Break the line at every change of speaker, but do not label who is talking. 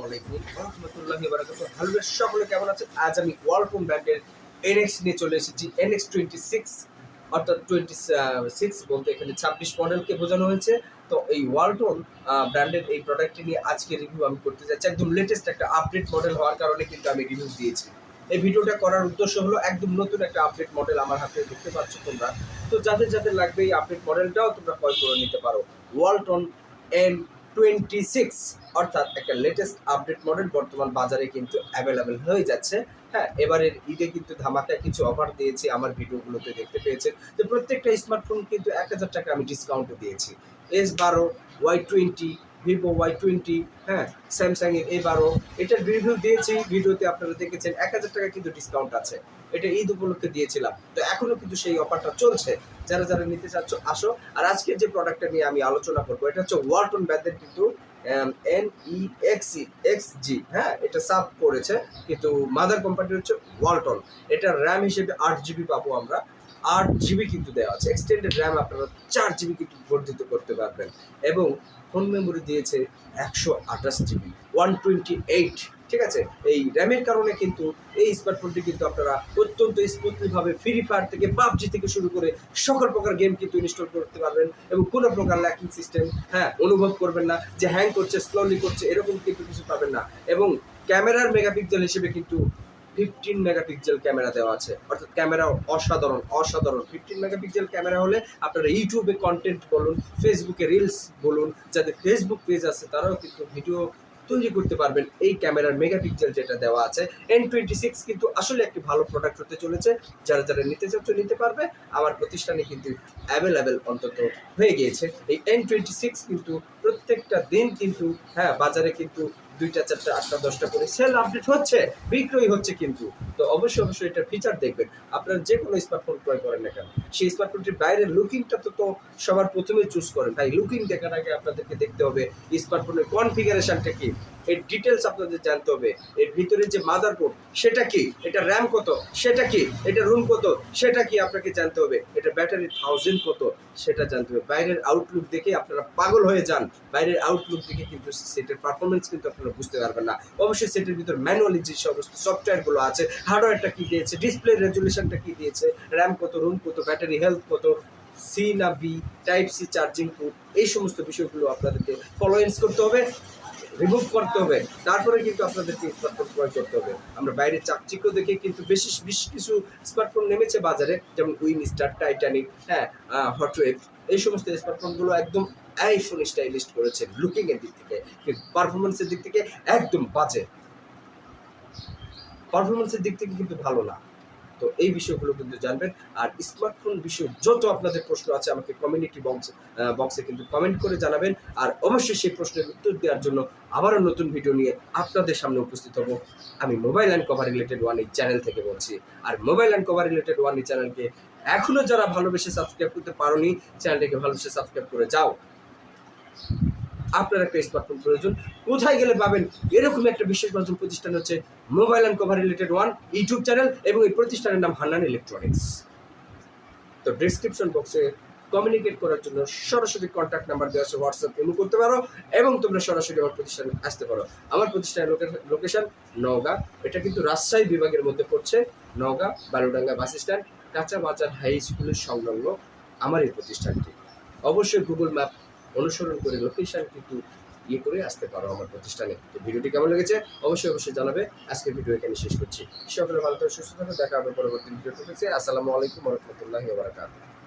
আলাইকুম ওয়া রাহমাতুল্লাহি ওয়া বারাকাতুহু। হ্যালো গাইস, সকলে কেমন আছেন? আজ আমি ওয়ালটন ব্র্যান্ডের NX নিয়ে চলে এসেছি। NX26 অর্থাৎ 26 বলতে এখানে 26 মডেলকে বোঝানো হয়েছে। তো এই ওয়ালটন ব্র্যান্ডের এই প্রোডাক্টটি নিয়ে আজকে রিভিউ আমি করতে যাচ্ছি। একদম লেটেস্ট একটা আপডেট মডেল হওয়ার কারণে কিন্তু আমি রিভিউ দিয়েছি। এই ভিডিওটা করার উদ্দেশ্য হলো একদম নতুন একটা আপডেট মডেল আমার হাতে দেখতে পাচ্ছ তোমরা। তো যাদের লাগবে এই আপডেট মডেলটাও তোমরা ক্রয় করে নিতে পারো। ওয়ালটন N26 অর্থাৎ একটা লেটেস্ট আপডেট মডেল বর্তমান বাজারে কিন্তু অ্যাভেলেবেল হয়ে যাচ্ছে। হ্যাঁ, এবারের ঈদে কিন্তু ধামাকা কিছু অফার দিয়েছি, আমার ভিডিওগুলোতে দেখতে পেয়েছে। তো প্রত্যেকটা স্মার্টফোন কিন্তু ১,০০০ টাকা আমি ডিসকাউন্টে দিয়েছি। S12, Y20, ভিভো Y20, হ্যাঁ, স্যামসাং এর A12 এটার রিভিউ দিয়েছি, ভিডিওতে আপনারা দেখেছেন। ১,০০০ টাকা কিন্তু ডিসকাউন্ট আছে, এটা ঈদ উপলক্ষে দিয়েছিলাম। তো এখনো কিন্তু সেই অফারটা চলছে। যারা নিতে চাচ্ছ আসো। আর আজকের যে প্রোডাক্টটা নিয়ে আমি আলোচনা করবো এটা হচ্ছে ওয়ালটন ব্র্যান্ডের কিন্তু NEXG, হ্যাঁ, এটা সাব করেছে কিন্তু মাদার কোম্পানি হচ্ছে ওয়ালটন। এটা র্যাম হিসেবে 8GB পাবো আমরা। 8GB কিন্তু দেওয়া আছে, এক্সটেন্ডেড র্যাম আপনারা 4GB কিন্তু বর্ধিত করতে পারবেন এবং ফোন মেমোরি দিয়েছে 128GB 128। ঠিক আছে, এই র্যামের কারণে কিন্তু এই স্মার্টফোনটি কিন্তু আপনারা অত্যন্ত স্মুথলিভাবে ফ্রি ফায়ার থেকে পাবজি থেকে শুরু করে সকল প্রকার গেম কিন্তু ইনস্টল করতে পারবেন এবং কোনো প্রকার ল্যাকিং সিস্টেম অনুভব করবেন না যে হ্যাং করছে, স্লোলি করছে, এরকম কিন্তু কিছু পাবেন না। এবং ক্যামেরার মেগাপিক্সেল হিসেবে কিন্তু 15 মেগাপিক্সেল ক্যামেরা দেওয়া আছে, অর্থাৎ ক্যামেরা অসাধারণ 15 মেগাপিক্সেল ক্যামেরা হলে আপনারা ইউটিউবে কন্টেন্ট বলুন, ফেসবুকে রিলস বলুন, যাদের ফেসবুক পেজ আছে তারাও কিন্তু ভিডিও তৈরি করতে পারবেন এই ক্যামেরার মেগাপিক্সেল যেটা দেওয়া আছে। N26 কিন্তু আসলে একটি ভালো প্রোডাক্ট হতে চলেছে। যারা নিতে চাচ্ছ নিতে পারবে, আমার প্রতিষ্ঠানে কিন্তু অ্যাভেলেবেল অন্তত হয়ে গিয়েছে। এই N26 কিন্তু প্রত্যেকটা দিন কিন্তু বাজারে কিন্তু 2টা 4টা 8টা 10টা করে সেল আপডেট হচ্ছে, বিক্রয় হচ্ছে কিন্তু। তো অবশ্যই এটার ফিচার দেখবেন। আপনারা যে কোনো স্মার্টফোন ক্রয় করেন না কেন, সেই স্মার্টফোনটির বাইরের লুকিংটা তো সবার প্রথমে চুজ করেন ভাই। লুকিং দেখার আগে আপনাদেরকে দেখতে হবে স্মার্টফোনের কনফিগারেশনটা কি, এর ডিটেলস আপনাদের জানতে হবে। এর ভিতরে যে মাদারবোর্ড সেটা কি, এটা র্যাম কত সেটা কি, এটা রুম কত সেটা কি আপনাকে জানতে হবে। এটা ব্যাটারি 1000 কত সেটা জানতে হবে। বাইরের আউটলুক দেখে আপনারা পাগল হয়ে যান, বাইরের আউটলুক দেখে কিন্তু সেটের পারফরমেন্স কিন্তু আপনারা বুঝতে পারবেন না। অবশ্যই সেটের ভিতর ম্যানুয়ালি যে সমস্ত সফটওয়্যারগুলো আছে, হার্ডওয়্যারটা কি দিয়েছে, ডিসপ্লে রেজুলেশনটা কি দিয়েছে, র্যাম কত, রুম কত, ব্যাটারি হেলথ কত, সি না B, type C charging port, এই সমস্ত বিষয়গুলো আপনাদেরকে ফলোইন্স করতে হবে, রিমুভ করতে হবে। তারপরে কিন্তু আপনাদেরকে স্মার্টফোন ক্রয় করতে হবে। আমরা বাইরে চাকচিক্য দেখে কিন্তু বেশ কিছু স্মার্টফোন নেমেছে বাজারে, যেমন উইনস্টার, টাইটানিক, হটওয়েভ, এই সমস্ত স্মার্টফোনগুলো একদম আইফোন স্টাইলিস্ট করেছে লুকিং এর দিক থেকে, কিন্তু পারফরমেন্সের দিক থেকে একদম বাজে, পারফরমেন্সের দিক থেকে কিন্তু ভালো না। তো এই বিষয়গুলো কিন্তু জানবেন। আর স্মার্টফোন বিষয়ে যত আপনাদের প্রশ্ন আছে আমাকে কমিউনিটি বক্সে কিন্তু কমেন্ট করে জানাবেন। আর অবশ্যই সেই প্রশ্নের উত্তর দেওয়ার জন্য আবারও নতুন ভিডিও নিয়ে আপনাদের সামনে উপস্থিত হব। আমি mobile and cover related one এই চ্যানেল থেকে বলছি। আর mobile and cover related one এই চ্যানেলকে এখনও যারা ভালোবেসে সাবস্ক্রাইব করতে পারোনি, চ্যানেলটিকে ভালোবেসে সাবস্ক্রাইব করে যাও। আপনার একটা স্মার্টফোন প্রয়োজন, কোথায় গেলে পাবেন এরকম একটা বিশ্বাসভাজন প্রতিষ্ঠান হচ্ছে mobile and cover related one YouTube channel, এবং এই প্রতিষ্ঠানের নাম হান্নান ইলেকট্রনিক্স। তো ডেসক্রিপশন বক্সে কমিউনিকেট করার জন্য সরাসরি কন্ট্যাক্ট নাম্বার দেওয়া আছে, হোয়াটসঅ্যাপ ইমো করতে পারো এবং তোমরা সরাসরি আমার প্রতিষ্ঠানে আসতে পারো। আমার প্রতিষ্ঠানের লোকেশন নওগাঁ, এটা কিন্তু রাজশাহী বিভাগের মধ্যে পড়ছে। নওগাঁ বালুডাঙ্গা বাস স্ট্যান্ড, কাঁচা বাজার হাই স্কুলের সংলগ্ন আমার এই প্রতিষ্ঠানটি। অবশ্যই গুগল ম্যাপ অনুসরণ করে লোকেশন কিন্তু করে আসতে পারো আমার প্রতিষ্ঠানে। তো ভিডিওটি কেমন লেগেছে অবশ্যই জানাবে। আজকের ভিডিও এখানে শেষ করছি। সকলে ভালো থাকো, সুস্থ থাকো, দেখা হবে পরবর্তী ভিডিওতে। আসসালামু আলাইকুম ওয়া রাহমাতুল্লাহি ওয়া বারাকাতুহু।